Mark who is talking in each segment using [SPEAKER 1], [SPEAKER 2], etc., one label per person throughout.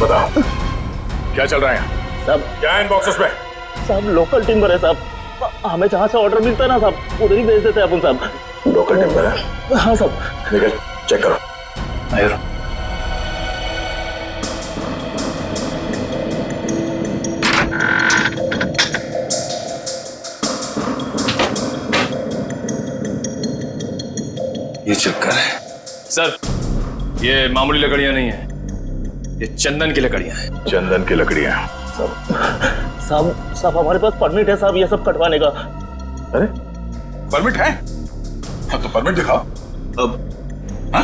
[SPEAKER 1] बताओ क्या चल रहा है यहाँ?
[SPEAKER 2] साहब
[SPEAKER 1] क्या है इन बॉक्सेस में?
[SPEAKER 2] साहब लोकल टिम्बर है साहब, हमें जहाँ से ऑर्डर मिलता है ना साहब उधर ही भेज देते हैं अपन साहब।
[SPEAKER 1] लोकल टिम्बर है?
[SPEAKER 2] हाँ साहब।
[SPEAKER 1] निकल चेक करो। आइए। ये चक्कर है
[SPEAKER 3] सर, ये मामूली लकड़ियां नहीं है, ये चंदन की लकड़ियां हैं।
[SPEAKER 1] चंदन की लकड़ियां?
[SPEAKER 2] साहब हमारे पास परमिट है साहब ये सब कटवाने का।
[SPEAKER 1] अरे परमिट है? हाँ तो परमिट दिखाओ।
[SPEAKER 2] अब
[SPEAKER 1] हाँ?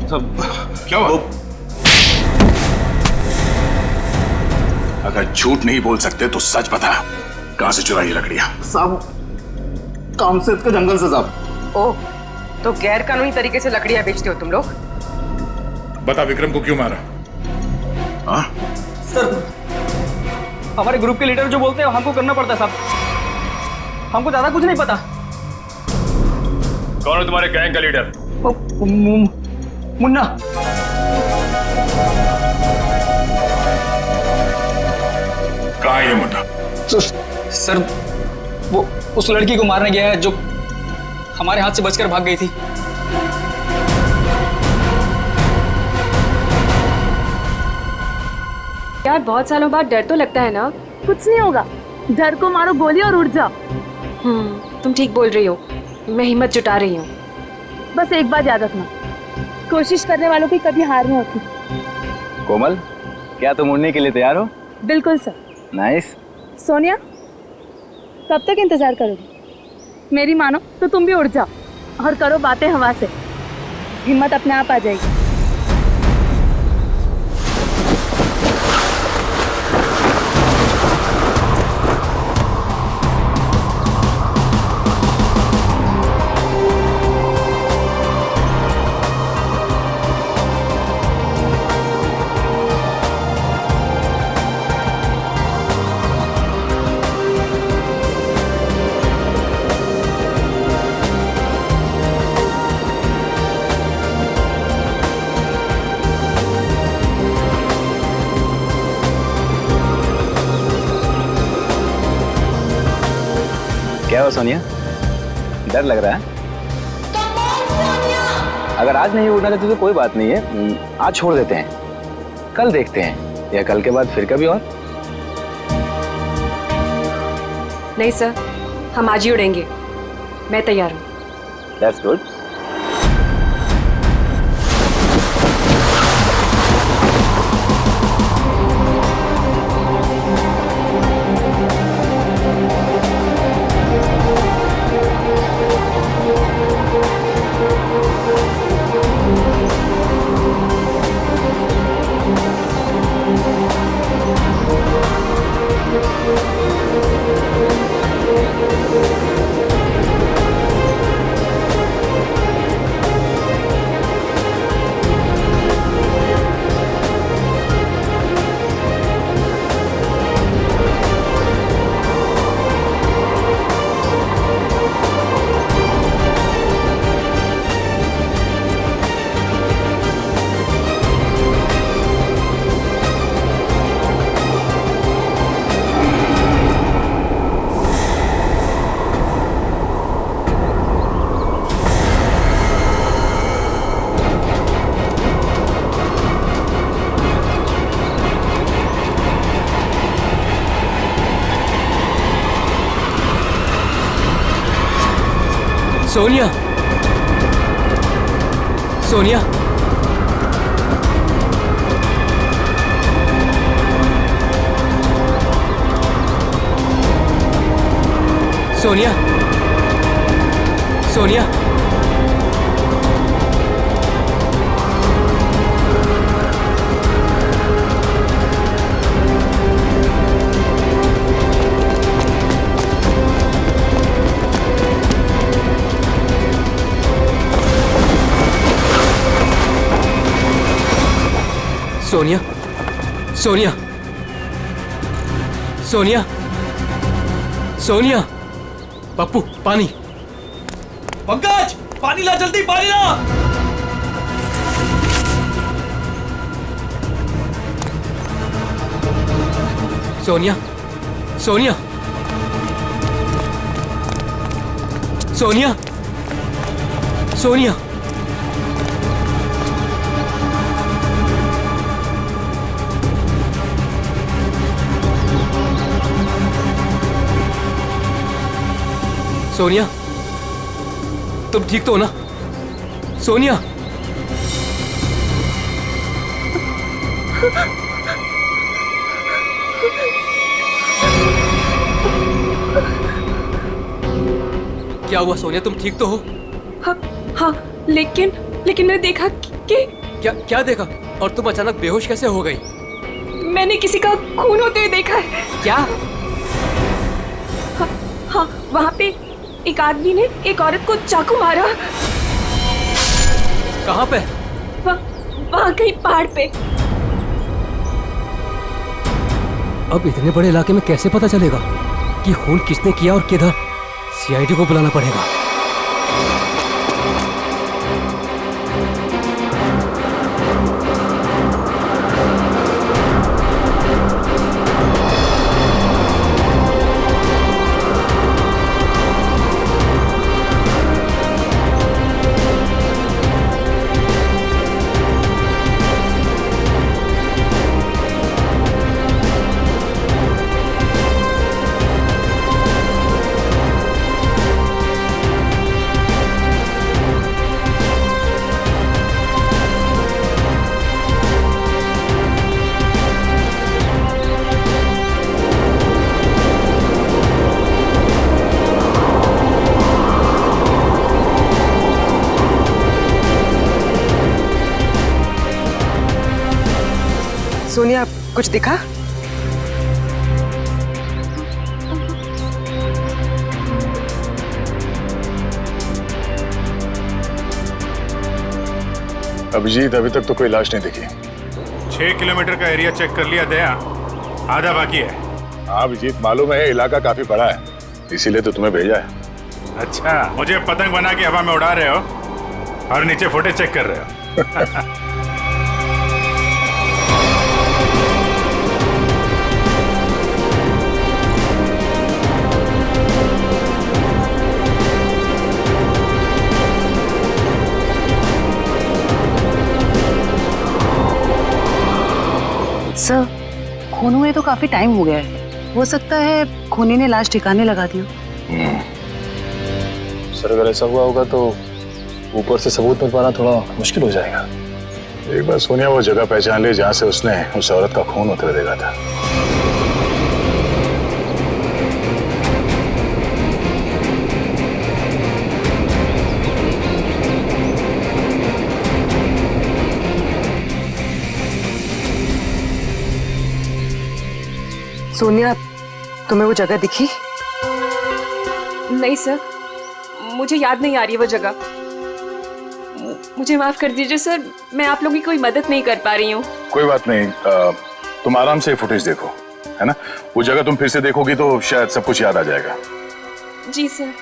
[SPEAKER 2] सब
[SPEAKER 1] क्या हुआ? अगर झूठ नहीं बोल सकते तो सच बता, कहां से चुराई ये लकड़ियां?
[SPEAKER 2] साहब कामसेद के जंगल से साहब।
[SPEAKER 4] ओह, तो गैर कानूनी तरीके से लकड़ियां बेचते हो तुम लोग?
[SPEAKER 1] बता विक्रम को क्यों मारा? हाँ?
[SPEAKER 5] सर हमारे ग्रुप के लीडर जो बोलते हैं हमको करना पड़ता है साहब, हमको ज्यादा कुछ नहीं पता।
[SPEAKER 3] कौन है तुम्हारे गैंग का लीडर?
[SPEAKER 5] मुन्ना।
[SPEAKER 1] कहाँ है ये मुन्ना?
[SPEAKER 5] सर वो उस लड़की को मारने गया है जो हमारे हाथ से बचकर भाग गई थी।
[SPEAKER 6] यार बहुत सालों बाद डर तो लगता है ना?
[SPEAKER 7] कुछ नहीं होगा, डर को मारो गोली और उड़ जाओ।
[SPEAKER 6] तुम ठीक बोल रही हो, मैं हिम्मत जुटा रही हूँ।
[SPEAKER 7] बस एक बात याद रखना, कोशिश करने वालों की कभी हार नहीं होती।
[SPEAKER 8] कोमल, क्या तुम उड़ने के लिए तैयार हो?
[SPEAKER 7] बिल्कुल सर।
[SPEAKER 8] नाइस।
[SPEAKER 7] सोनिया, कब तक इंतजार करोगी? मेरी मानो तो तुम भी उड़ जाओ और करो बातें हवा से, हिम्मत अपने आप आ जाएगी।
[SPEAKER 8] क्या हो सोनिया, डर लग रहा है? अगर आज नहीं उड़ना चाहते तो कोई बात नहीं है, आज छोड़ देते हैं, कल देखते हैं, या कल के बाद फिर कभी और।
[SPEAKER 6] नहीं सर, हम आज ही उड़ेंगे, मैं तैयार हूँ।
[SPEAKER 8] That's good.
[SPEAKER 5] सोनिया, सोनिया, सोनिया, सोनिया, सोनिया, सोनिया, सोनिया, सोनिया। पप्पू पानी। पंकज पानी ला, जल्दी पानी ला।
[SPEAKER 9] सोनिया, सोनिया, सोनिया, सोनिया। सोनिया, तुम ठीक तो हो ना? सोनिया। क्या हुआ सोनिया, तुम ठीक तो हो?
[SPEAKER 6] हाँ हाँ, लेकिन मैंने देखा कि
[SPEAKER 9] क्या देखा? और तुम अचानक बेहोश कैसे हो गई?
[SPEAKER 6] मैंने किसी का खून होते हुए देखा है।
[SPEAKER 9] क्या?
[SPEAKER 6] हाँ, वहाँ पे एक आदमी ने एक औरत को चाकू मारा।
[SPEAKER 9] कहाँ पे?
[SPEAKER 6] वहाँ कहीं पहाड़ पे।
[SPEAKER 9] अब इतने बड़े इलाके में कैसे पता चलेगा कि खून किसने किया और किधर? सीआईडी को बुलाना पड़ेगा।
[SPEAKER 4] सोनिया, कुछ दिखा?
[SPEAKER 1] अभिजीत, अभी तक तो कोई लाश नहीं दिखी।
[SPEAKER 10] 6 किलोमीटर का एरिया चेक कर लिया दया, आधा बाकी है।
[SPEAKER 1] हाँ अभिजीत, मालूम है इलाका काफी बड़ा है, इसीलिए तो तुम्हें भेजा है।
[SPEAKER 10] अच्छा, मुझे पतंग बना के हवा में उड़ा रहे हो और नीचे फुटेज चेक कर रहे हो।
[SPEAKER 11] सर, खून हुए तो काफी टाइम हो गया है, हो सकता है खूनी ने लाश ठिकाने लगा दिया।
[SPEAKER 8] सर अगर ऐसा हुआ होगा तो ऊपर से सबूत मिल पाना थोड़ा मुश्किल हो जाएगा।
[SPEAKER 1] एक बार सोनिया वो जगह पहचान ली जहाँ से उसने उस औरत का खून होते हुए देखा था।
[SPEAKER 4] सोनिया, तुम्हें वो जगह दिखी?
[SPEAKER 6] नहीं सर, मुझे याद नहीं आ रही वो जगह। मुझे माफ कर दीजिए सर, मैं आप लोगों की कोई मदद नहीं कर पा रही हूँ।
[SPEAKER 1] कोई बात नहीं, तुम आराम से फुटेज देखो, है ना? वो जगह तुम फिर से देखोगी तो शायद सब कुछ याद आ जाएगा।
[SPEAKER 6] जी सर।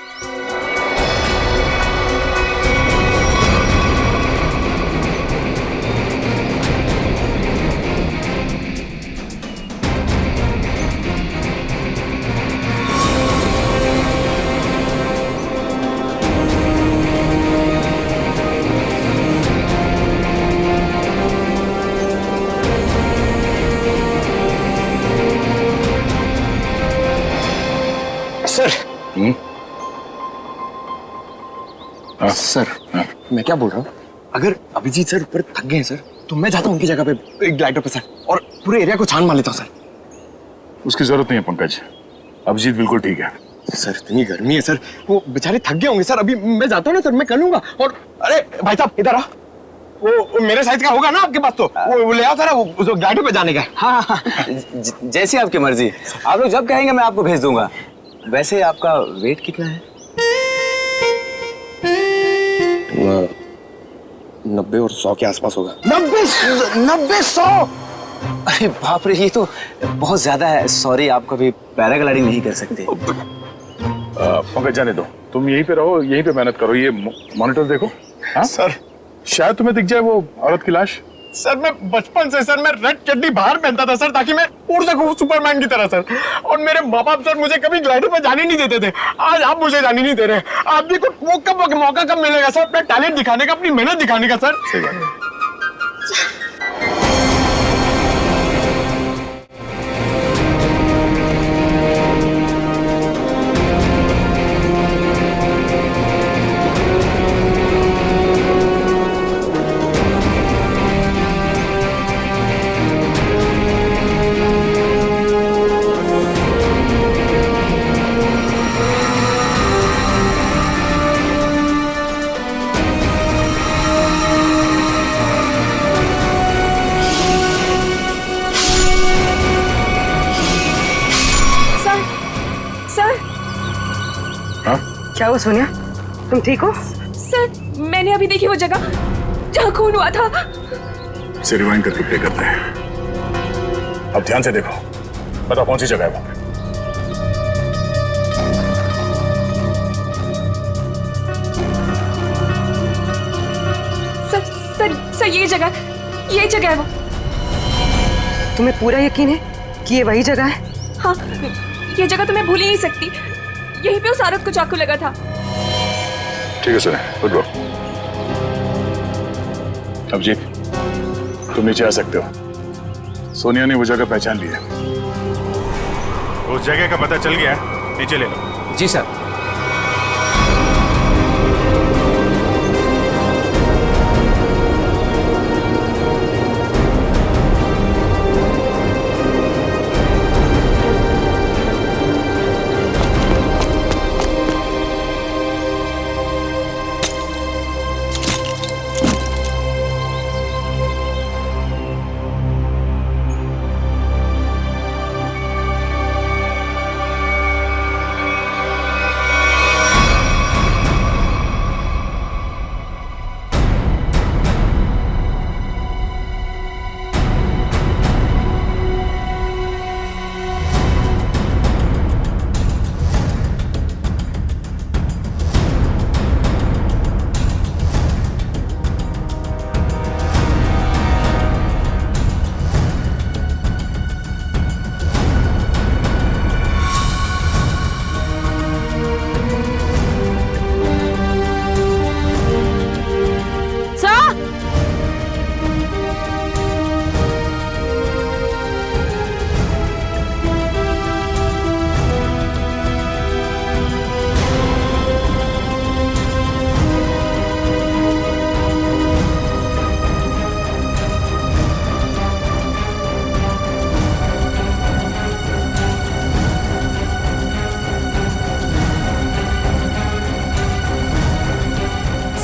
[SPEAKER 8] सर। सर, मैं क्या बोल रहा हूँ, अगर अभिजीत सर ऊपर थक गए हैं सर, तो मैं जाता हूँ उनकी जगह पे एक ग्लाइडर पे सर, और पूरे एरिया को छान मार लेता हूँ सर।
[SPEAKER 1] उसकी जरूरत नहीं है पंकज, अभिजीत बिल्कुल ठीक है।
[SPEAKER 8] सर इतनी गर्मी है सर, वो बेचारे थक गए होंगे सर। अभी मैं जाता हूँ ना सर, मैं कर लूंगा। और अरे भाई साहब इधर आ, वो मेरे साइज का होगा ना आपके पास, तो वो ले आओ सर, वो ग्लाइडर पे जाने का। हाँ, जैसी आपकी मर्जी, आप लोग जब कहेंगे मैं आपको भेज दूंगा। वैसे आपका वेट कितना है? 90 और 100 के आसपास होगा। 90-100? अरे बाप रे, ये तो बहुत ज्यादा है। सॉरी, आप कभी पैराग्लाइडिंग नहीं कर सकते।
[SPEAKER 1] पंकज जाने दो, तुम यहीं पे रहो, यहीं पे मेहनत करो। ये मॉनिटर देखो। हाँ सर, शायद तुम्हें दिख जाए वो औरत की लाश।
[SPEAKER 8] सर मैं बचपन से सर मैं रेड चड्डी बाहर पहनता था सर, ताकि मैं उड़ सकूं सुपरमैन की तरह सर। और मेरे माँ बाप सर मुझे कभी ग्लाइडर पे जाने नहीं देते थे। आज आप मुझे जाने नहीं दे रहे। आप भी को वो कब मौका कब मिलेगा सर अपना टैलेंट दिखाने का, अपनी मेहनत दिखाने का सर?
[SPEAKER 1] सही बात है।
[SPEAKER 4] क्या हुआ सोनिया, तुम ठीक हो?
[SPEAKER 6] सर मैंने अभी देखी वो जगह जहाँ खून हुआ था।
[SPEAKER 1] इसे रिवाइंड करके प्ले करते हैं। अब ध्यान से देखो, बताओ कौन सी जगह है वो?
[SPEAKER 6] सर ये जगह है वो।
[SPEAKER 4] तुम्हें पूरा यकीन है कि ये वही जगह है?
[SPEAKER 6] हाँ, ये जगह तो मैं भूल ही नहीं सकती। यहीं पे उस औरत को चाकू लगा था।
[SPEAKER 1] ठीक है सर, गुड वर्क। अभिजीत, तुम नीचे आ सकते हो। सोनिया ने वो जगह पहचान ली है।
[SPEAKER 10] उस जगह का पता चल गया, नीचे ले लो।
[SPEAKER 9] जी सर।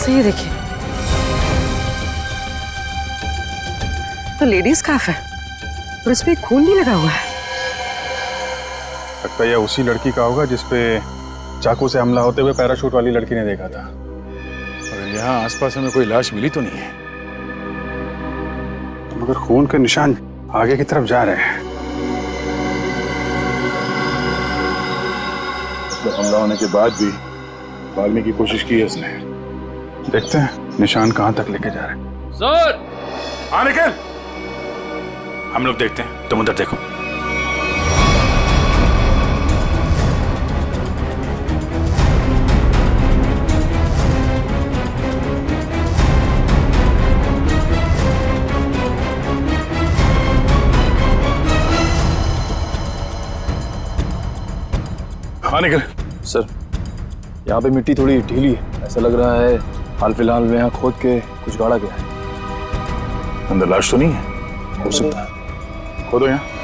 [SPEAKER 4] ये देखिए, तो लेडीज काफ है और इस पे खून भी लगा हुआ है।
[SPEAKER 1] लगता है यह उसी लड़की का होगा जिसपे चाकू से हमला होते हुए पैराशूट वाली लड़की ने देखा था। और यहाँ आसपास हमें कोई लाश मिली तो नहीं है, मगर खून के निशान आगे की तरफ जा रहे हैं। तो हमला होने के बाद भी भागने की कोशिश की है इसने। देखते हैं निशान कहां तक लेके जा रहे हैं।
[SPEAKER 3] सर,
[SPEAKER 10] हाँ निकल, हम लोग देखते हैं, तुम उधर देखो।
[SPEAKER 1] हाँ निकल।
[SPEAKER 3] सर, यहाँ पे मिट्टी थोड़ी ढीली है, ऐसा लग रहा है हाल फिलहाल में यहाँ खोद के कुछ गाड़ा गया है।
[SPEAKER 1] अंदर लाश तो नहीं है?
[SPEAKER 3] हो सकता है।
[SPEAKER 1] खोदो यहाँ।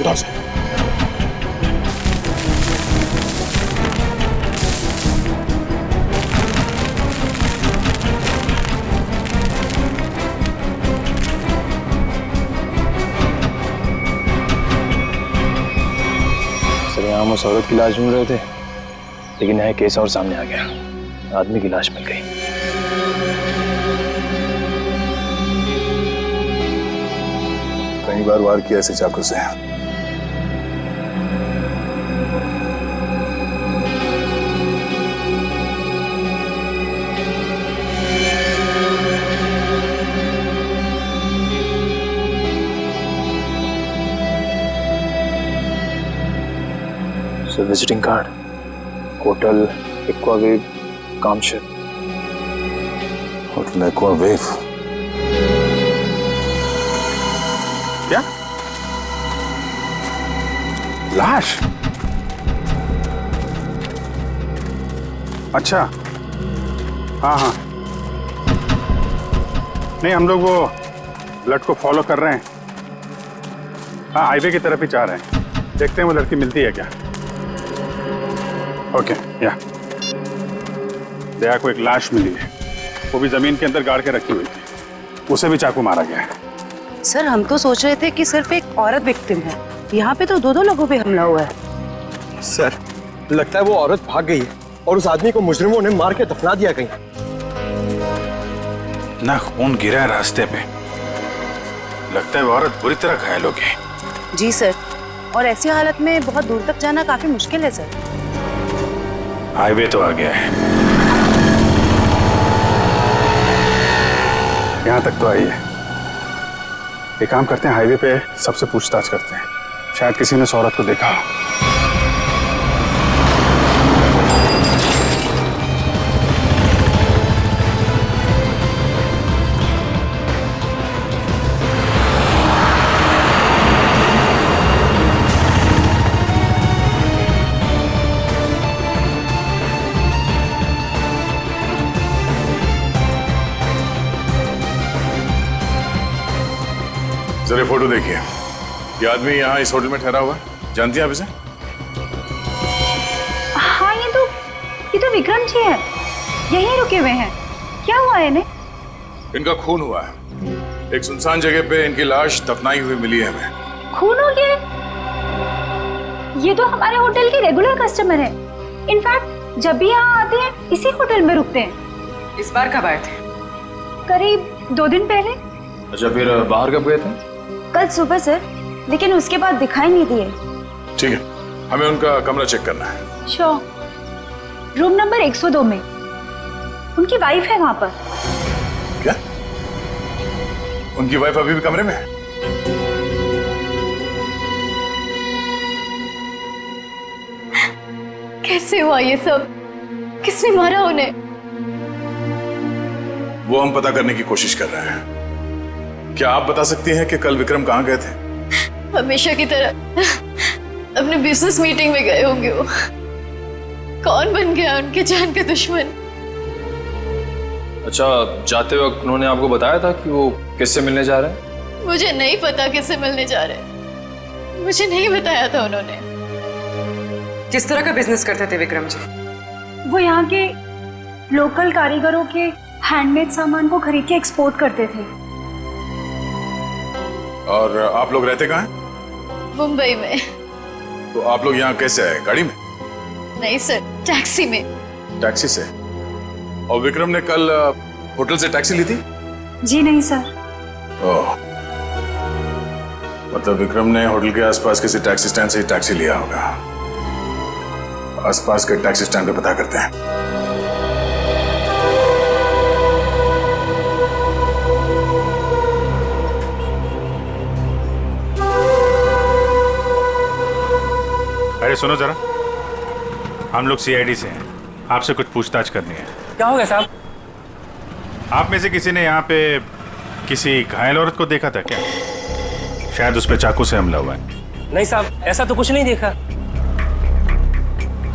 [SPEAKER 1] उधर से।
[SPEAKER 3] सर यहाँ हम उस औरत की लाश ढूंढ रहे थे, लेकिन यहाँ केस और सामने आ गया। आदमी की लाश मिल गई।
[SPEAKER 1] कई बार वार किया ऐसे चाकू से।
[SPEAKER 3] Sir visiting card, hotel Aquawave, Kamshet.
[SPEAKER 1] Hotel Aquawave. क्या? लाश? अच्छा, हाँ हाँ, नहीं हम लोग वो लट को फॉलो कर रहे हैं। हाँ, हाईवे की तरफ ही जा रहे हैं। देखते हैं वो लड़की मिलती है क्या। ओके, या दया को एक लाश मिली है, वो भी जमीन के अंदर गाड़ के रखी हुई थी। उसे भी चाकू मारा गया है।
[SPEAKER 11] सर हम तो सोच रहे थे कि सिर्फ एक औरत विक्टिम है, यहाँ पे तो दो लोगों पे हमला हुआ है।
[SPEAKER 8] सर लगता है वो औरत भाग गई है और उस आदमी को मुजरिमों ने मार के दफना दिया कहीं।
[SPEAKER 10] ना खून गिरा है रास्ते पे, लगता है वो औरत बुरी तरह घायल हो गई।
[SPEAKER 11] जी सर, और ऐसी हालत में बहुत दूर तक जाना काफी मुश्किल है सर।
[SPEAKER 10] हाईवे तो आ गया है,
[SPEAKER 1] यहाँ तक तो आई है। एक काम करते हैं, हाईवे पे सबसे पूछताछ करते हैं, शायद किसी ने उस औरत को देखा हो।
[SPEAKER 10] जरा फोटो देखिए, ये आदमी यहाँ इस होटल में ठहरा हुआ है, जानती हैं आप इसे?
[SPEAKER 7] हाँ, ये तो विक्रम जी है, यहीं रुके हुए हैं। क्या हुआ है इन्हें?
[SPEAKER 10] इनका खून हुआ है, एक सुनसान जगह पे इनकी लाश दफनाई हुई मिली है हमें।
[SPEAKER 7] खून हो गया? ये तो हमारे होटल के रेगुलर कस्टमर है। इनफैक्ट जब भी यहाँ आते हैं इसी होटल में रुकते हैं।
[SPEAKER 4] इस बार कब आए थे?
[SPEAKER 7] करीब 2 दिन पहले।
[SPEAKER 3] अच्छा, फिर बाहर कब गए थे?
[SPEAKER 7] कल सुबह सर, लेकिन उसके बाद दिखाई नहीं दिए।
[SPEAKER 10] ठीक है, हमें उनका कमरा चेक करना है।
[SPEAKER 7] श्योर। रूम नंबर 102 में उनकी वाइफ है वहां पर।
[SPEAKER 10] क्या? उनकी वाइफ अभी भी कमरे में है?
[SPEAKER 7] कैसे हुआ ये सब? किसने मारा उन्हें?
[SPEAKER 10] वो हम पता करने की कोशिश कर रहे हैं। क्या आप बता सकती हैं कि कल विक्रम कहाँ गए थे?
[SPEAKER 7] हमेशा की तरह अपने बिजनेस मीटिंग में गए होंगे वो। कौन बन गया उनके जान का दुश्मन?
[SPEAKER 3] अच्छा, जाते वक्त उन्होंने आपको बताया था कि वो किससे मिलने जा रहे हैं?
[SPEAKER 7] मुझे नहीं पता किससे मिलने जा रहे हैं, मुझे नहीं बताया था उन्होंने।
[SPEAKER 4] किस तरह का बिजनेस करते थे विक्रम जी?
[SPEAKER 7] वो यहाँ के लोकल कारीगरों के हैंडमेड सामान को खरीद के एक्सपोर्ट करते थे।
[SPEAKER 10] और आप लोग रहते कहाँ हैं?
[SPEAKER 7] मुंबई में।
[SPEAKER 10] तो आप लोग यहाँ कैसे आए? गाड़ी में?
[SPEAKER 7] नहीं सर, टैक्सी में।
[SPEAKER 10] टैक्सी से? और विक्रम ने कल होटल से टैक्सी ली थी?
[SPEAKER 7] जी नहीं सर।
[SPEAKER 10] ओह, मतलब विक्रम ने होटल के आसपास किसी टैक्सी स्टैंड से ही टैक्सी लिया होगा। आसपास के टैक्सी स्टैंड पे पता करते हैं। अरे सुनो जरा, हम लोग सीआईडी से हैं, आपसे कुछ पूछताछ करनी है।
[SPEAKER 5] क्या हो गया साहब?
[SPEAKER 10] आप में से किसी ने यहाँ पे किसी घायल औरत को देखा था क्या? शायद उस पे चाकू से हमला हुआ है।
[SPEAKER 5] नहीं साहब, ऐसा तो कुछ नहीं देखा।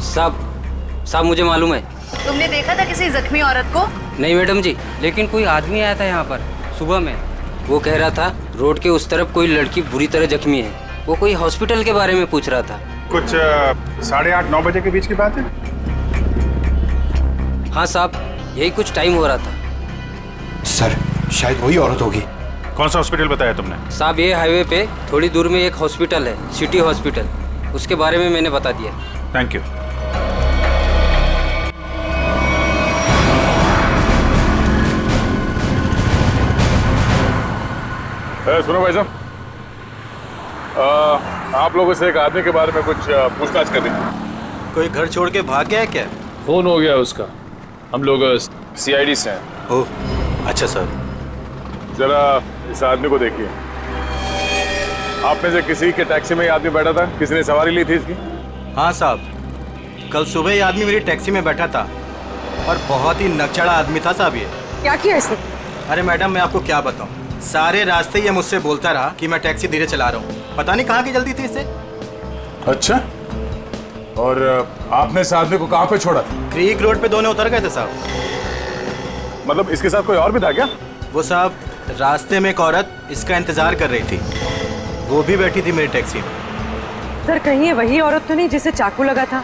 [SPEAKER 12] साहब मुझे मालूम है।
[SPEAKER 11] तुमने देखा था किसी जख्मी औरत को?
[SPEAKER 12] नहीं मैडम जी, लेकिन कोई आदमी आया था यहाँ पर सुबह में। वो कह रहा था रोड के उस तरफ कोई लड़की बुरी तरह जख्मी है, वो कोई हॉस्पिटल के बारे में पूछ रहा था।
[SPEAKER 10] कुछ 8:30-9 बजे के बीच की बात है।
[SPEAKER 12] हाँ साहब, यही कुछ टाइम हो रहा था।
[SPEAKER 8] सर शायद वही औरत होगी।
[SPEAKER 10] कौन सा हॉस्पिटल बताया तुमने?
[SPEAKER 12] साहब ये हाईवे पे थोड़ी दूर में एक हॉस्पिटल है, सिटी हॉस्पिटल, उसके बारे में मैंने बता दिया।
[SPEAKER 10] Thank you.
[SPEAKER 1] सुनो भाई साहब, आप लोगों से एक आदमी के बारे में कुछ पूछताछ करनी थी।
[SPEAKER 13] कोई घर छोड़ के भाग गया है क्या?
[SPEAKER 3] फोन हो गया उसका। हम लोग CID से हैं।
[SPEAKER 13] ओह अच्छा सर।
[SPEAKER 1] जरा इस आदमी को देखिए। आप में से किसी के टैक्सी में ये आदमी बैठा था? किसी ने सवारी ली थी इसकी?
[SPEAKER 13] हाँ साहब, कल सुबह ये आदमी मेरी टैक्सी में बैठा था और बहुत ही नकचड़ा आदमी था साहब ये।
[SPEAKER 4] क्या किया इसने?
[SPEAKER 13] अरे मैडम मैं आपको क्या बताऊं, सारे रास्ते ये मुझसे बोलता रहा कि मैं टैक्सी धीरे चला रहा हूँ। पता नहीं कहाँ की जल्दी थी इसे।
[SPEAKER 1] अच्छा, और आपने इस आदमी को कहाँ पे छोड़ा था?
[SPEAKER 13] क्रीक रोड पे दोनों उतर गए थे साहब।
[SPEAKER 1] मतलब इसके साथ कोई और भी था क्या?
[SPEAKER 13] वो साहब रास्ते में एक औरत इसका इंतजार कर रही थी, वो भी बैठी थी मेरी टैक्सी में।
[SPEAKER 4] सर कहीं ये वही औरत तो नहीं जिसे चाकू लगा था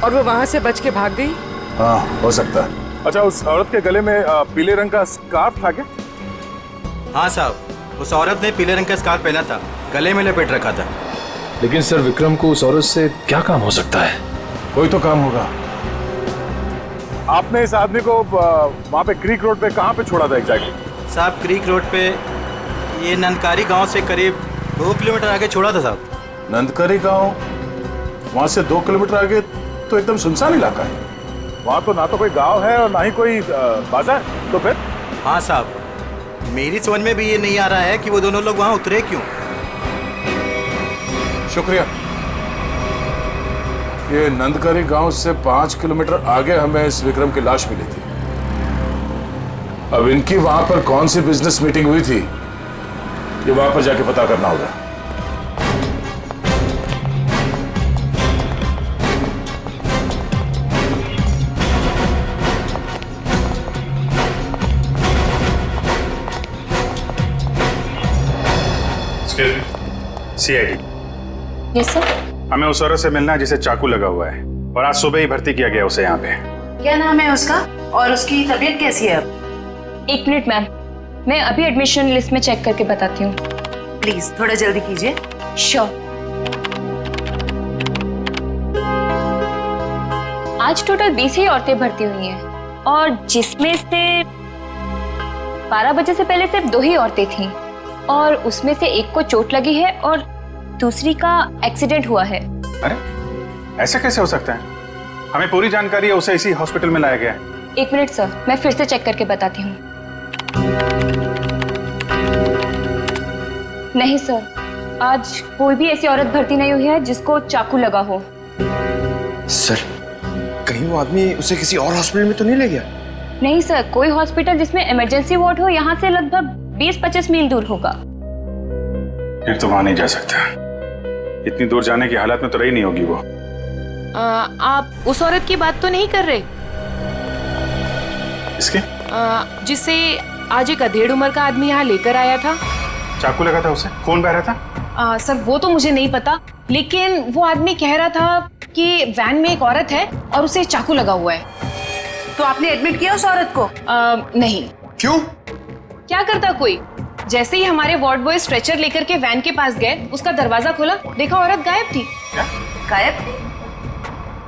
[SPEAKER 4] और वो वहां से बच के भाग गई?
[SPEAKER 1] हाँ हो सकता है। अच्छा, उस औरत के गले में पीले रंग का स्कार्फ था क्या?
[SPEAKER 13] हाँ साहब, उस औरत ने पीले रंग का स्कार्फ पहना था, गले में लपेट रखा था।
[SPEAKER 3] लेकिन सर विक्रम को उस औरत से क्या काम हो सकता है?
[SPEAKER 1] कोई तो काम होगा। आपने इस आदमी को वहाँ पे क्रीक रोड पे कहाँ पे छोड़ा था एग्जैक्टली?
[SPEAKER 13] साहब क्रीक रोड पे ये नंदकारी गांव से करीब 2 किलोमीटर आगे छोड़ा था साहब।
[SPEAKER 1] नंदकारी गांव? वहाँ से 2 किलोमीटर आगे तो एकदम सुनसान इलाका है। वहाँ तो ना तो कोई गांव है और ना ही कोई बाजार। तो फिर?
[SPEAKER 13] हाँ साहब, मेरी समझ में भी ये नहीं आ रहा है कि वो दोनों लोग वहाँ उतरे क्यों।
[SPEAKER 1] शुक्रिया। ये नंदकारी गांव से 5 किलोमीटर आगे हमें इस विक्रम की लाश मिली थी। अब इनकी वहां पर कौन सी बिजनेस मीटिंग हुई थी, ये वहां पर जाके पता करना होगा।
[SPEAKER 10] CID।
[SPEAKER 6] Yes sir.
[SPEAKER 10] हमें उस औरत से मिलना है जिसे चाकू लगा हुआ है और आज सुबह ही भर्ती किया गया उसे यहाँ पे।
[SPEAKER 11] क्या नाम है उसका और उसकी तबीयत कैसी है अब?
[SPEAKER 6] 1 मिनट मैम, मैं अभी एडमिशन लिस्ट में चेक करके बताती हूँ।
[SPEAKER 11] प्लीज थोड़ा जल्दी कीजिए।
[SPEAKER 6] श्योर। आज टोटल 20 ही औरतें भर्ती हुई हैं और जिसमें से 12 बजे से पहले सिर्फ 2 ही औरतें थीं और उसमें से एक को चोट लगी है और दूसरी का एक्सीडेंट हुआ है।
[SPEAKER 10] अरे ऐसा कैसे हो सकता है? हमें पूरी जानकारी है, उसे इसी हॉस्पिटल में लाया गया है।
[SPEAKER 6] 1 मिनट सर, मैं फिर से चेक करके बताती हूँ। नहीं सर, आज कोई भी ऐसी औरत भर्ती नहीं हुई है जिसको चाकू लगा हो।
[SPEAKER 8] सर कहीं वो आदमी उसे किसी और हॉस्पिटल में तो नहीं ले गया?
[SPEAKER 6] नहीं सर, कोई हॉस्पिटल जिसमें इमरजेंसी वार्ड हो यहाँ से लगभग 20-25 मील दूर होगा।
[SPEAKER 10] फिर तो वहां नहीं जा सकता। इतनी दूर जाने की हालत में तो रही नहीं होगी वो।
[SPEAKER 7] आप उस औरत की बात तो नहीं कर रहे
[SPEAKER 10] इसके?
[SPEAKER 7] जिसे आज एक अधेड़ उम्र का आदमी यहाँ लेकर आया था?
[SPEAKER 10] चाकू लगा था उसे? खून बह रहा था?
[SPEAKER 7] सर वो तो मुझे नहीं पता, लेकिन वो आदमी कह रहा था कि वैन में एक औरत है और उसे चाकू लगा हुआ है।
[SPEAKER 11] तो आपने एडमिट किया उस औरत को?
[SPEAKER 7] नहीं।
[SPEAKER 8] क्यों?
[SPEAKER 7] क्या करता कोई? जैसे ही हमारे वार्ड बॉय स्ट्रेचर लेकर के वैन के पास गए, उसका दरवाजा खोला, देखा औरत गायब थी।
[SPEAKER 10] क्या?
[SPEAKER 11] गायब?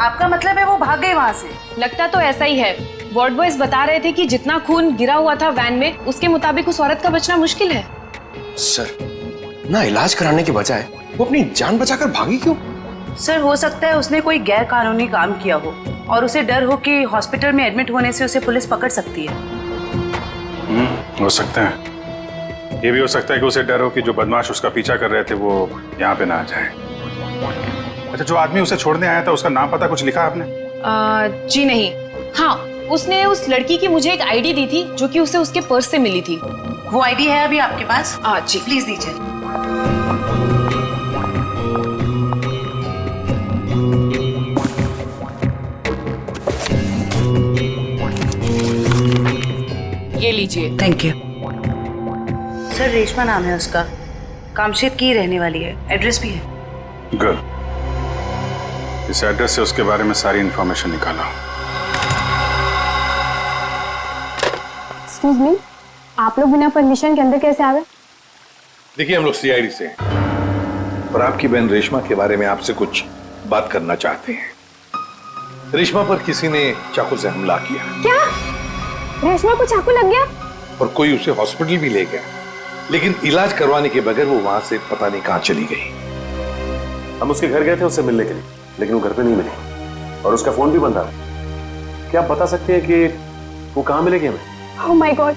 [SPEAKER 11] आपका मतलब है वो भाग गई वहां से?
[SPEAKER 7] लगता तो ऐसा ही है। वार्ड बॉयज बता रहे थे कि जितना खून गिरा हुआ था वैन में, उसके मुताबिक उस औरत का बचना मुश्किल है।
[SPEAKER 8] सर ना इलाज कराने के बजाय वो अपनी जान बचाकर भागी क्यों?
[SPEAKER 11] सर हो सकता है उसने कोई गैर कानूनी काम किया हो और उसे डर हो कि हॉस्पिटल में एडमिट होने से उसे पुलिस पकड़ सकती है।
[SPEAKER 10] हो सकता है। ये भी हो सकता है कि उसे डर हो कि जो बदमाश उसका पीछा कर रहे थे वो यहाँ पे ना आ जाए। अच्छा, जो आदमी उसे छोड़ने आया था उसका नाम पता कुछ लिखा आपने?
[SPEAKER 7] जी नहीं। हाँ, उसने उस लड़की की मुझे एक आईडी दी थी जो कि उसे उसके पर्स से मिली थी।
[SPEAKER 11] वो आईडी है अभी आपके पास?
[SPEAKER 7] जी
[SPEAKER 11] प्लीज दीजिए।
[SPEAKER 7] ये लीजिए।
[SPEAKER 11] Thank you. सर रेशमा नाम है उसका। कामशेद की रहने वाली है, एड्रेस भी है।
[SPEAKER 10] गुड। इस एड्रेस से उसके बारे में सारी इंफॉर्मेशन निकाला।
[SPEAKER 7] एक्सक्यूज मी, आप लोग बिना परमिशन के अंदर कैसे आ गए?
[SPEAKER 14] देखिए, हम लोग सीआईडी से हैं और आपकी बहन रेशमा के बारे में आपसे कुछ बात करना चाहते हैं। रेशमा पर किसी ने चाकू से हमला किया।
[SPEAKER 7] क्या? रेशमा को चाकू लग गया?
[SPEAKER 14] और कोई उसे हॉस्पिटल भी ले गया, लेकिन इलाज करवाने के बगैर वो वहां से पता नहीं कहां चली गई।
[SPEAKER 15] हम उसके घर गए थे उससे मिलने के लिए, लेकिन वो घर पे नहीं मिली और उसका फोन भी बंद था। क्या आप बता सकते हैं कि वो कहां मिलेगी हमें?
[SPEAKER 7] ओह माय गॉड,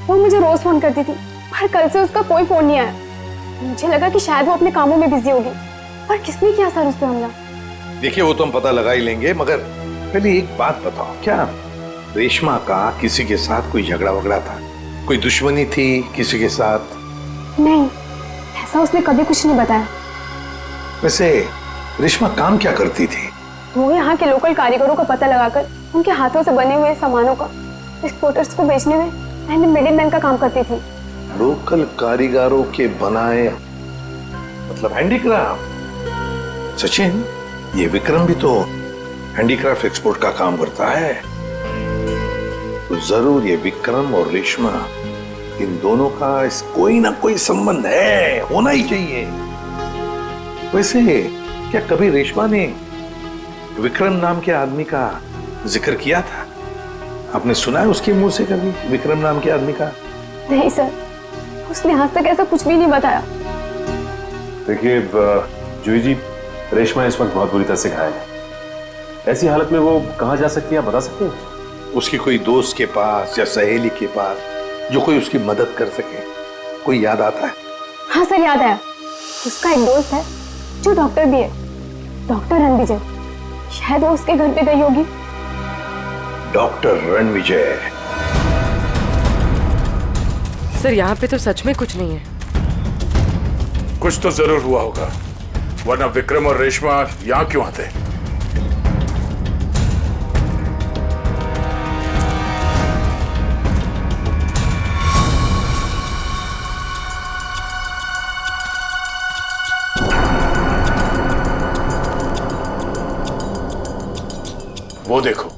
[SPEAKER 7] वो मुझे रोज फोन करती थी, पर कल से उसका कोई फोन नहीं आया। मुझे लगा कि शायद वो अपने कामों में बिजी होगी। पर किसने किया सर उस पे हमला?
[SPEAKER 14] देखिए, वो तो हम पता लगा ही लेंगे, मगर पहले एक बात बताओ, क्या रेशमा का किसी के साथ कोई झगड़ा वगड़ा था? कोई दुश्मनी थी किसी के साथ?
[SPEAKER 7] नहीं, ऐसा उसने कभी कुछ नहीं बताया।
[SPEAKER 14] वैसे रेशमा काम क्या करती थी?
[SPEAKER 7] वो यहाँ के लोकल कारीगरों का पता लगाकर उनके हाथों से बने हुए सामानों का एक्सपोर्टर्स को बेचने में एंड मिडिलमैन का काम करती थी।
[SPEAKER 14] लोकल कारीगरों के बनाए, मतलब हैंडीक्राफ्ट। सचिन, ये विक्रम भी तो हैंडीक्राफ्ट एक्सपोर्ट का काम करता है, तो जरूर ये विक्रम और रेशमा, इन दोनों का कोई ना कोई संबंध है, होना ही चाहिए। वैसे क्या कभी रेशमा ने विक्रम नाम के आदमी का जिक्र किया था? आपने सुना है उसके मुंह से कभी विक्रम नाम के आदमी का?
[SPEAKER 7] नहीं सर, उसने आज तक ऐसा कुछ भी नहीं बताया।
[SPEAKER 15] देखिए जूही जी, रेशमा इस वक्त बहुत बुरी तरह से घायल है। ऐसी हालत में वो कहाँ जा सकती है, आप बता सकते हैं?
[SPEAKER 14] उसकी कोई दोस्त के पास या सहेली के पास जो कोई उसकी मदद कर सके, कोई याद आता है?
[SPEAKER 7] हाँ सर, याद आया। उसका एक दोस्त है जो डॉक्टर भी है, डॉक्टर रणविजय। शायद वो उसके घर पे गई होगी।
[SPEAKER 14] डॉक्टर रणविजय?
[SPEAKER 4] सर, यहाँ पे तो सच में कुछ नहीं है।
[SPEAKER 1] कुछ तो जरूर हुआ होगा, वरना विक्रम और रेशमा यहां क्यों आते? वो देखो,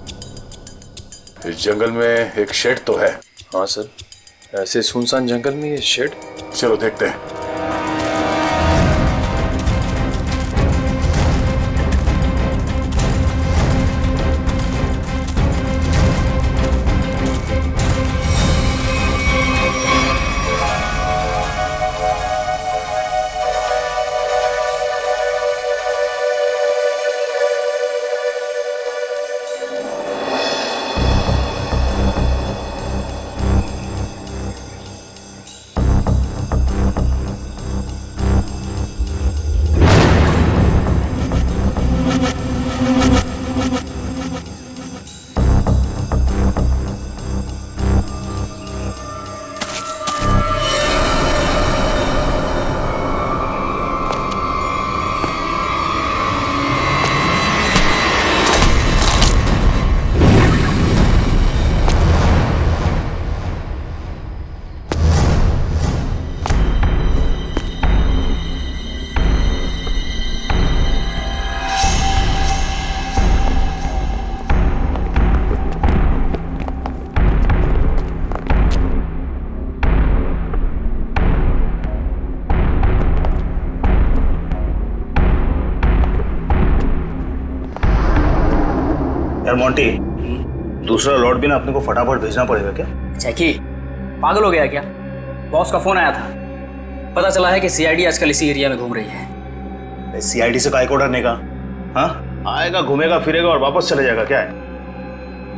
[SPEAKER 1] इस जंगल में एक शेड तो है।
[SPEAKER 3] हाँ सर, ऐसे सुनसान जंगल में ये शेड?
[SPEAKER 1] चलो देखते हैं।
[SPEAKER 2] यार मोंटी, दूसरा लॉट भी ना अपने को फटाफट भेजना पड़ेगा क्या?
[SPEAKER 5] जैकी, पागल हो गया क्या? बॉस का फोन आया था, पता चला है कि सीआईडी आजकल इसी एरिया में घूम रही है।
[SPEAKER 2] सीआईडी से काय को डरने का? हाँ, आएगा, घूमेगा फिरेगा और वापस चले जाएगा। क्या है?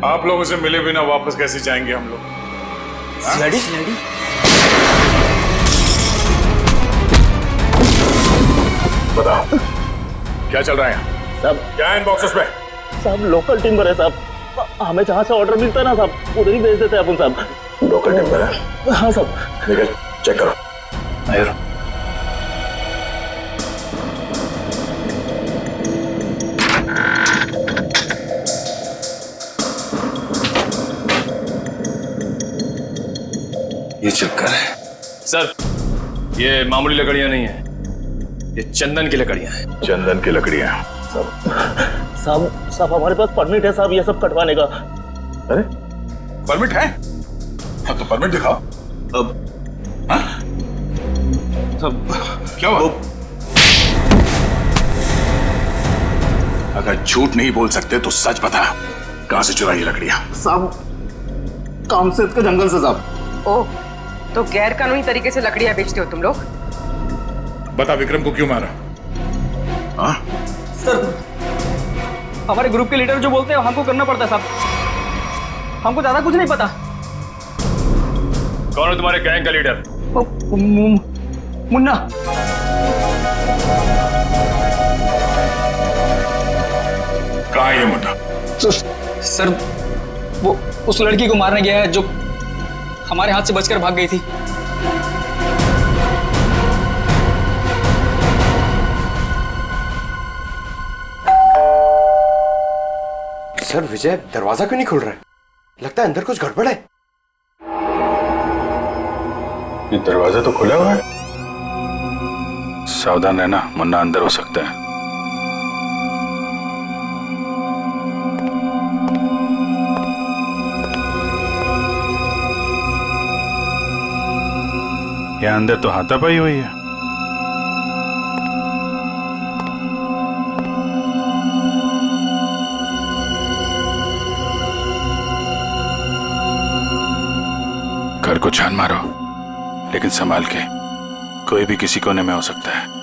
[SPEAKER 1] आप लोगों से मिले बिना वापस कैसे जाएंगे हम लोग?
[SPEAKER 5] सीआईडी?
[SPEAKER 1] बताओ क्या चल रहा है यहाँ?
[SPEAKER 2] सब
[SPEAKER 1] क्या है इन बॉक्सेस में?
[SPEAKER 2] सब लोकल टिम्बर है साहब। हमें जहाँ से ऑर्डर मिलता है ना साहब, उधर ही भेज देते हैं अपन साहब।
[SPEAKER 1] लोकल टिम्बर है?
[SPEAKER 2] हाँ साहब।
[SPEAKER 1] निकल, चेक करो।
[SPEAKER 2] आयो।
[SPEAKER 3] ये चक्कर है
[SPEAKER 1] सर,
[SPEAKER 3] ये मामूली लकड़ियां नहीं है, ये चंदन की लकड़ियां हैं।
[SPEAKER 1] चंदन की लकड़ियां?
[SPEAKER 2] साहब हमारे पास परमिट है साहब ये सब कटवाने का।
[SPEAKER 1] अरे परमिट है? हाँ तो परमिट दिखाओ।
[SPEAKER 2] अब
[SPEAKER 1] हाँ? क्या हुआ? अगर झूठ नहीं बोल सकते तो सच बता, कहां से चुराई लकड़ियां?
[SPEAKER 2] साहब कामसेद के जंगल से साहब।
[SPEAKER 4] ओह, तो गैर कानूनी तरीके से लकड़ियां बेचते हो तुम लोग?
[SPEAKER 1] बता विक्रम को क्यों मारा? हाँ?
[SPEAKER 5] सर हमारे ग्रुप के लीडर जो बोलते हैं हमको करना पड़ता है साहब, हमको ज्यादा कुछ नहीं पता।
[SPEAKER 3] कौन है तुम्हारे गैंग का लीडर?
[SPEAKER 5] मुन्ना।
[SPEAKER 1] कहाँ है ये मुन्ना?
[SPEAKER 5] सर वो उस लड़की को मारने गया है जो हमारे हाथ से बचकर भाग गई थी।
[SPEAKER 8] सर विजय दरवाजा क्यों नहीं खुल रहा है? लगता है अंदर कुछ गड़बड़ है।
[SPEAKER 10] ये दरवाजा तो खुला हुआ है। सावधान रहना, मुन्ना अंदर हो सकता है। यहाँ अंदर तो हाथापाई हुई है। घर को छान मारो, लेकिन संभाल के, कोई भी किसी कोने में हो सकता है।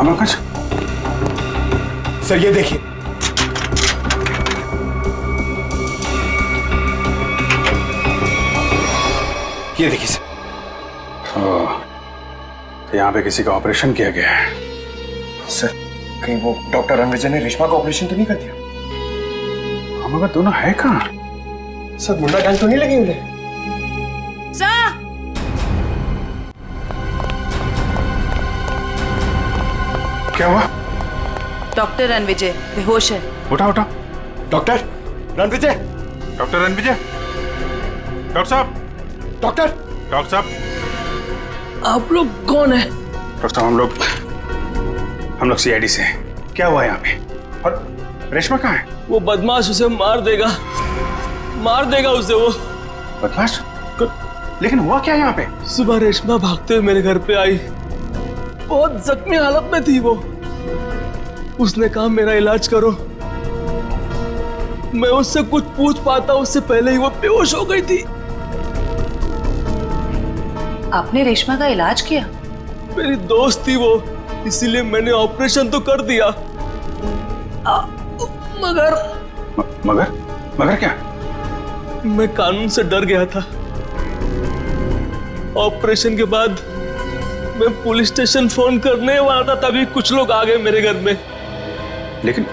[SPEAKER 1] पंकज,
[SPEAKER 8] सर ये देखिए। ये देखिए सर।
[SPEAKER 10] तो यहाँ पे किसी का ऑपरेशन किया गया है।
[SPEAKER 8] सर कहीं वो डॉक्टर रणविजय ने रेशमा का ऑपरेशन तो नहीं कर दिया?
[SPEAKER 10] हम अगर दोनों है कहाँ?
[SPEAKER 8] सर मुंडा गैंग तो नहीं लगी उन्हें?
[SPEAKER 10] क्या हुआ?
[SPEAKER 11] डॉक्टर रणविजय बेहोश है।
[SPEAKER 10] उठा उठा।
[SPEAKER 8] Doctor Ranvijay,
[SPEAKER 10] doctor Ranvijay, doctor साहब,
[SPEAKER 8] डॉक्टर
[SPEAKER 10] साहब।
[SPEAKER 13] आप लोग कौन है?
[SPEAKER 10] डॉक्टर साहब हम लोग सीआईडी से हैं। क्या हुआ यहाँ पे? और रेशमा कहाँ है?
[SPEAKER 13] वो बदमाश उसे मार देगा उसे वो।
[SPEAKER 10] बदमाश? लेकिन हुआ क्या यहाँ पे?
[SPEAKER 13] सुबह रेशमा भागते हुए मेरे घर पे आई, बहुत जख्मी हालत में थी वो। उसने कहा मेरा इलाज करो। मैं उससे कुछ पूछ पाता उससे पहले ही वो बेहोश हो गई थी।
[SPEAKER 11] आपने रेशमा का इलाज किया?
[SPEAKER 13] मेरी दोस्त थी वो, इसीलिए मैंने ऑपरेशन तो कर दिया।
[SPEAKER 10] मगर क्या?
[SPEAKER 13] मैं कानून से डर गया था। ऑपरेशन के बाद मैं पुलिस स्टेशन फोन करने वाला था, तभी कुछ लोग आ गए मेरे घर में।
[SPEAKER 10] लेकिन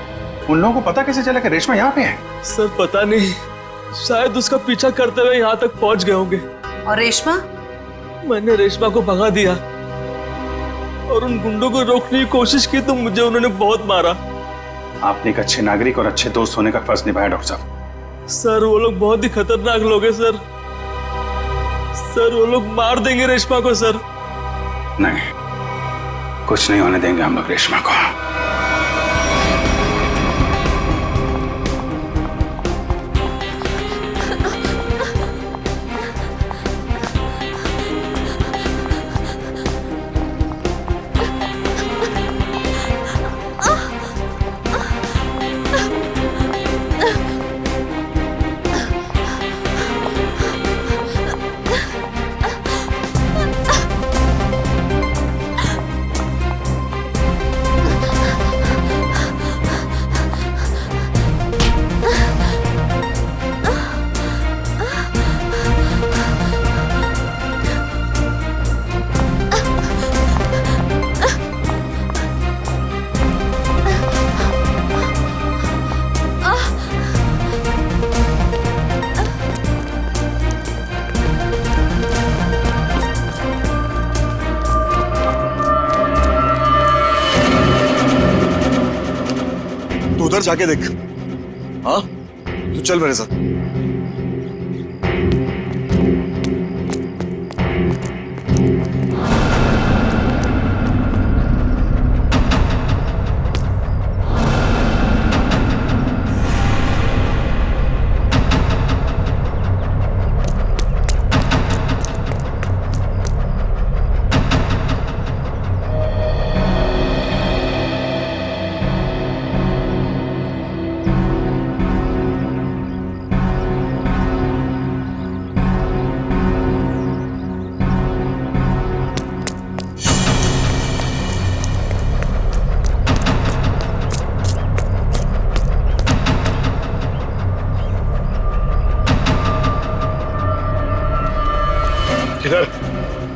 [SPEAKER 10] उन लोगों को पता कैसे चला कि रेशमा यहाँ पे है?
[SPEAKER 13] सर पता नहीं, शायद उसका पीछा करते हुए यहाँ तक पहुंच गए होंगे।
[SPEAKER 11] और रेशमा?
[SPEAKER 13] मैंने रेशमा को भगा दिया और उन गुंडों को रोकने की कोशिश की तो मुझे उन्होंने बहुत मारा।
[SPEAKER 10] आपने एक अच्छे नागरिक और अच्छे दोस्त होने का फर्ज निभाया डॉक्टर साहब।
[SPEAKER 13] सर वो लोग बहुत ही खतरनाक लोग हैं सर। वो लोग मार देंगे रेशमा को सर।
[SPEAKER 10] नहीं, कुछ नहीं होने देंगे हम लोग रेशमा को।
[SPEAKER 3] जाके देख। हाँ, तू चल मेरे साथ।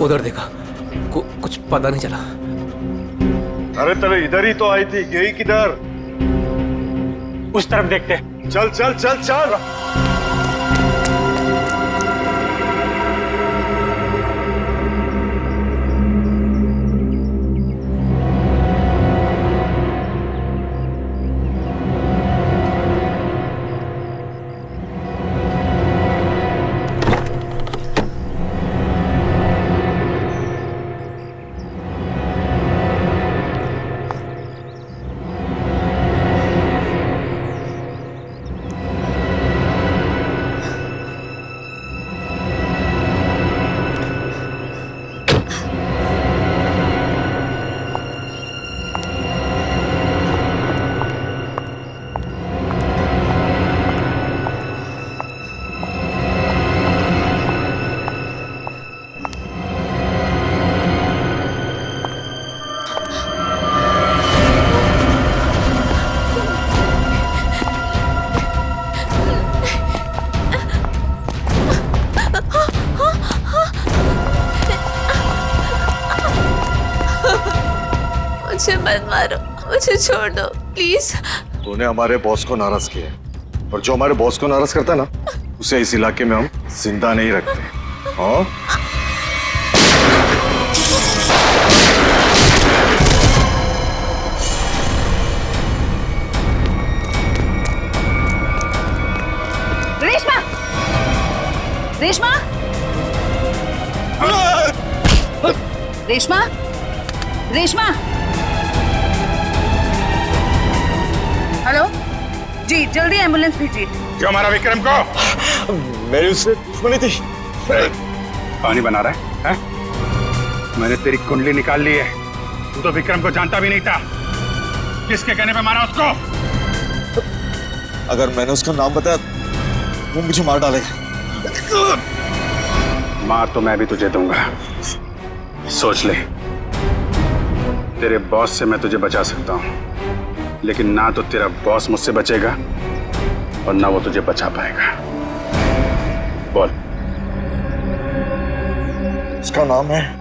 [SPEAKER 9] उधर देखा, कुछ पता नहीं चला।
[SPEAKER 3] अरे तेरे इधर ही तो आई थी, गई किधर?
[SPEAKER 10] उस तरफ देखते।
[SPEAKER 3] चल चल चल चल।
[SPEAKER 16] मुझे मत मारो, मुझे छोड़ दो प्लीज।
[SPEAKER 3] तूने हमारे बॉस को नाराज किया है, और जो हमारे बॉस को नाराज करता है ना, उसे इस इलाके में हम जिंदा नहीं रखते। हाँ?
[SPEAKER 11] रेशमा, रेशमा, रेशमा, रेशमा। हेलो जी, जल्दी एम्बुलेंस भेजिए।
[SPEAKER 10] जो हमारा विक्रम को
[SPEAKER 3] मेरी उससे दुश्मनी थी।
[SPEAKER 10] पानी बना रहा है? मैंने तेरी कुंडली निकाल ली है। तू तो विक्रम को जानता भी नहीं था। किसके कहने पे मारा उसको?
[SPEAKER 3] अगर मैंने उसका नाम बताया वो मुझे मार डालेगा।
[SPEAKER 10] मार तो मैं भी तुझे दूंगा, सोच ले। तेरे बॉस से मैं तुझे बचा सकता हूं, लेकिन ना तो तेरा बॉस मुझसे बचेगा और ना वो तुझे बचा पाएगा। बोल।
[SPEAKER 3] उसका नाम है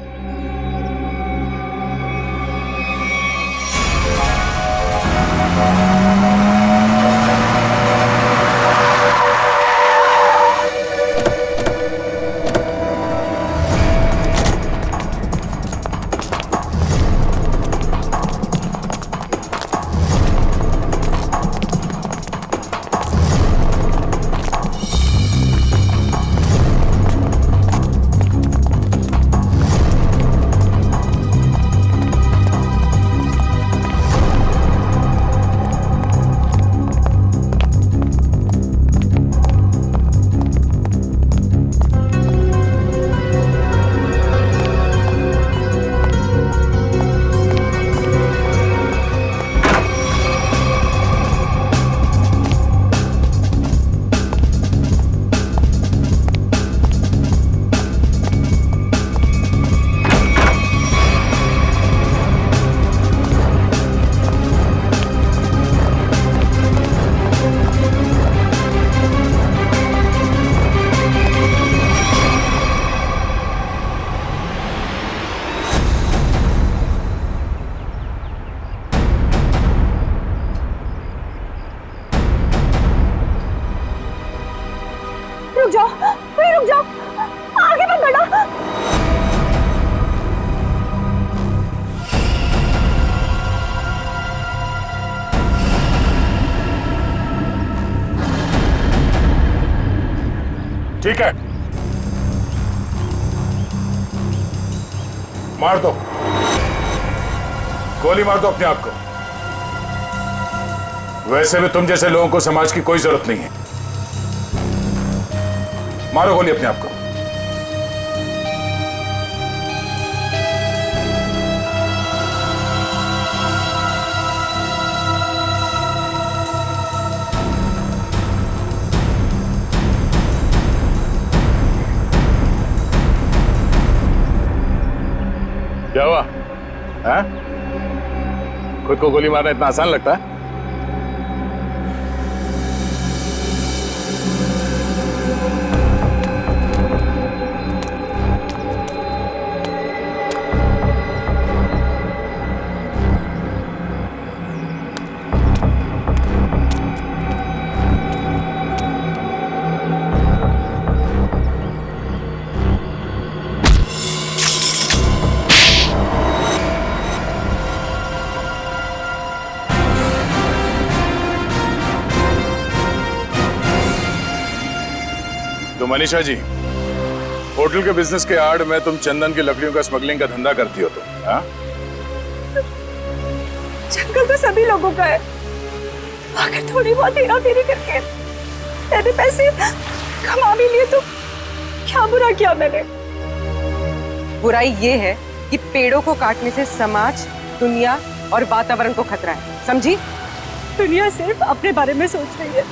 [SPEAKER 7] रुक जाओ, आगे मत बढ़ो।
[SPEAKER 1] ठीक है, मार दो, गोली मार दो अपने आप को। वैसे भी तुम जैसे लोगों को समाज की कोई जरूरत नहीं है। मारो गोली अपने आप को। क्या हुआ? हैं? खुद को गोली मारना इतना आसान लगता है? तो मनीषा जी, होटल के बिजनेस के आड़ में तुम चंदन की लकड़ियों का स्मगलिंग का धंधा करती हो तुम, हाँ?
[SPEAKER 7] जंगल तो सभी लोगों का है। अगर थोड़ी बहुत हेरा फेरी करके मैंने पैसे कमा भी लिए तो क्या बुरा किया मैंने?
[SPEAKER 4] बुराई ये है कि पेड़ों को काटने से समाज, दुनिया और वातावरण को खतरा है, समझी?
[SPEAKER 7] दुनिया सिर्फ अपने बारे में सोच रही है,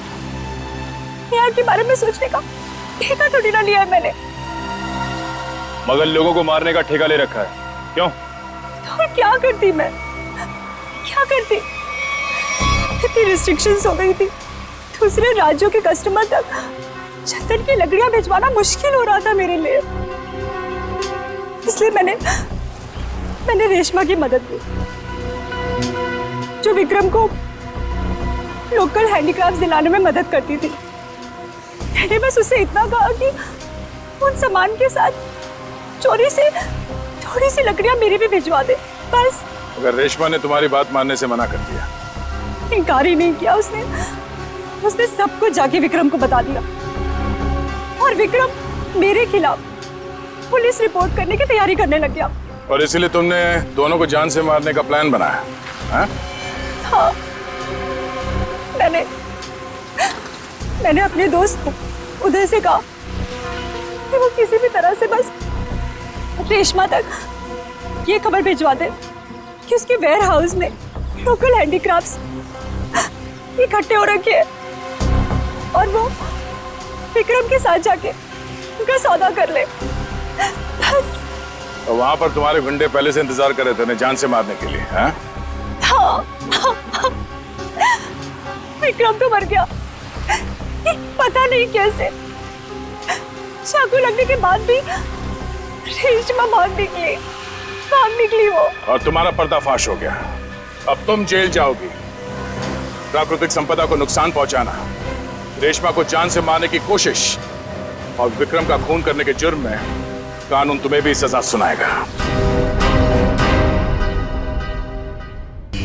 [SPEAKER 7] यहाँ के बारे में सोचने का ठेका थोड़ी ना लिया है मैंने।
[SPEAKER 3] मगर लोगों को मारने का ठेका ले रखा है, क्यों?
[SPEAKER 7] तो क्या करती मैं? क्या करती? इतनी रिस्ट्रिक्शंस हो गई थी, दूसरे राज्यों के कस्टमर तक चंदन की लकड़ियां भिजवाना मुश्किल हो रहा था मेरे लिए। इसलिए मैंने रेशमा की मदद ली, जो विक्रम को लोकल हैंडीक्राफ्ट दिलाने में मदद करती थी। मैंने बस उससे इतना कहा कि उन सामान के साथ चोरी से थोड़ी सी लकड़ियां मेरी भी भिजवा दे, बस।
[SPEAKER 1] अगर रेशमा ने तुम्हारी बात मानने से मना कर दिया?
[SPEAKER 7] इनकार ही नहीं किया उसने सब कुछ जाके विक्रम को बता दिया, और विक्रम मेरे खिलाफ पुलिस रिपोर्ट करने की तैयारी करने लग गया।
[SPEAKER 1] और इसीलिए तुमने दोनों को जान से मारने का प्लान बनाया, हाँ?
[SPEAKER 7] हाँ, मैंने अपने दोस्त उदय से कहा कि वो किसी भी तरह से बस रेशमा तक ये खबर भिजवा दे कि उसके वेयर हाउस में लोकल हैंडीक्राफ्ट्स इकट्ठे हो रखे हैं, और वो विक्रम के साथ जाके उनका सौदा कर ले, बस।
[SPEAKER 1] तो वहां पर तुम्हारे गुंडे पहले से इंतजार कर रहे थे उन्हें जान से मारने के लिए, हाँ?
[SPEAKER 7] हाँ। विक्रम तो मर गया, पता नहीं कैसे। चाकू लगने के बाद भी रेशमा भाग निकली वो।
[SPEAKER 1] और तुम्हारा पर्दाफाश हो गया। अब तुम जेल जाओगी। प्राकृतिक संपदा को नुकसान पहुंचाना, रेशमा को जान से मारने की कोशिश और विक्रम का खून करने के जुर्म में कानून तुम्हें भी सजा सुनाएगा।